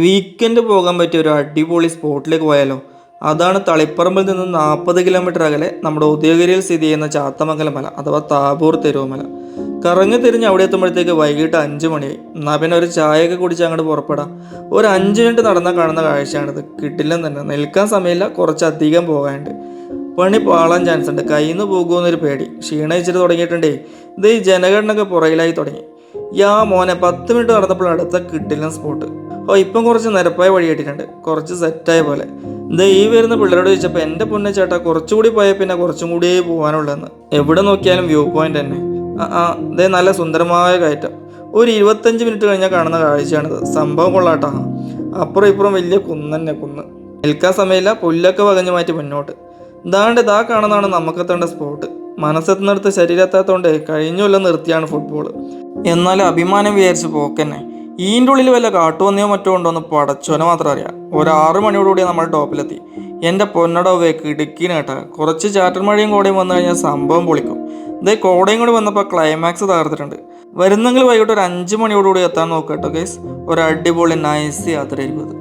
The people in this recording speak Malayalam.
വീക്കെൻഡ് പോകാൻ പറ്റിയ ഒരു അടിപൊളി സ്പോട്ടിലേക്ക് പോയാലോ? അതാണ് തളിപ്പറമ്പിൽ നിന്ന് 40 കിലോമീറ്റർ അകലെ നമ്മുടെ ഉദയഗിരിയിൽ സ്ഥിതി ചെയ്യുന്ന ചാത്തമംഗലം മല അഥവാ താബോർ തെരുവുമല. കറങ്ങി തിരിഞ്ഞ് അവിടെ എത്തുമ്പോഴത്തേക്ക് വൈകിട്ട് 5 മണിയായി. എന്നാൽ പിന്നെ ഒരു ചായയൊക്കെ കുടിച്ച് അങ്ങോട്ട് പുറപ്പെടാം. ഒരു 5 മിനിറ്റ് നടന്നാൽ കാണുന്ന കാഴ്ചയാണിത്. കിട്ടില്ലെന്ന് തന്നെ, നിൽക്കാൻ സമയമില്ല, കുറച്ചധികം പോകാനുണ്ട്. പണി പാളാൻ ചാൻസ് ഉണ്ട്, കയ്യിൽ നിന്ന് പോകുമെന്നൊരു പേടി. ക്ഷീണിച്ചിട്ട് തുടങ്ങിയിട്ടുണ്ടേ. ഇത് ഈ ജനഗണനൊക്കെ പുറകിലായി തുടങ്ങി. മോനെ 10 മിനിറ്റ് നടന്നപ്പോൾ അടുത്ത കിട്ടില്ല സ്പോട്ട്. ഇപ്പം കുറച്ച് നിരപ്പായ വഴി കിട്ടിയിട്ടുണ്ട്, കുറച്ച് സെറ്റായ പോലെ. ഈ വരുന്ന പിള്ളേരോട് ചോദിച്ചപ്പോൾ എൻ്റെ പൊന്നെ ചേട്ടാ കുറച്ചുകൂടി പോയാൽ പിന്നെ കുറച്ചും കൂടിയേ പോകാനുള്ളതെന്ന്. എവിടെ നോക്കിയാലും വ്യൂ പോയിന്റ് തന്നെ. നല്ല സുന്ദരമായ കയറ്റം. ഒരു 25 മിനിറ്റ് കഴിഞ്ഞാൽ കാണുന്ന കാഴ്ചയാണിത്. സംഭവം കൊള്ളാട്ടാ. അപ്പുറം ഇപ്പുറം വലിയ കുന്ന്. നിൽക്കാൻ സമയമില്ല, പുല്ലൊക്കെ വകഞ്ഞു മാറ്റി മുന്നോട്ട്. ഇതാ കാണുന്നതാണ് നമുക്കെത്തേണ്ട സ്പോട്ട്. മനസ്സെത്തുന്നിടത്ത് ശരീരത്താത്തോണ്ട് കഴിഞ്ഞുമല്ലോ നിർത്തിയാണ് ഫുട്ബോൾ. എന്നാലും അഭിമാനം വിചാരിച്ച് പോക്കന്നെ. ഈൻ്റെ ഉള്ളിൽ വല്ല കാട്ടുവന്നിയോ മറ്റോ ഉണ്ടോയെന്ന് പടച്ചോനെ മാത്രം അറിയാം. ഒരു 6 മണിയോടുകൂടി നമ്മൾ ടോപ്പിലെത്തി. എൻ്റെ പൊന്നടവേ കിടുക്കിന് കേട്ടാ. കുറച്ച് ചാറ്റൽ മഴയും കോടയും വന്നു കഴിഞ്ഞാൽ സംഭവം പൊളിക്കും. കോടയും കൂടി വന്നപ്പോൾ ക്ലൈമാക്സ് തകർത്തിട്ടുണ്ട്. വരുന്നെങ്കിൽ വൈകിട്ട് ഒരു 5 മണിയോടുകൂടി എത്താൻ നോക്കാം കേട്ടോ ഗൈസ്. ഒരു അടിപൊളി നൈസ് യാത്രയായിരിക്കും അത്.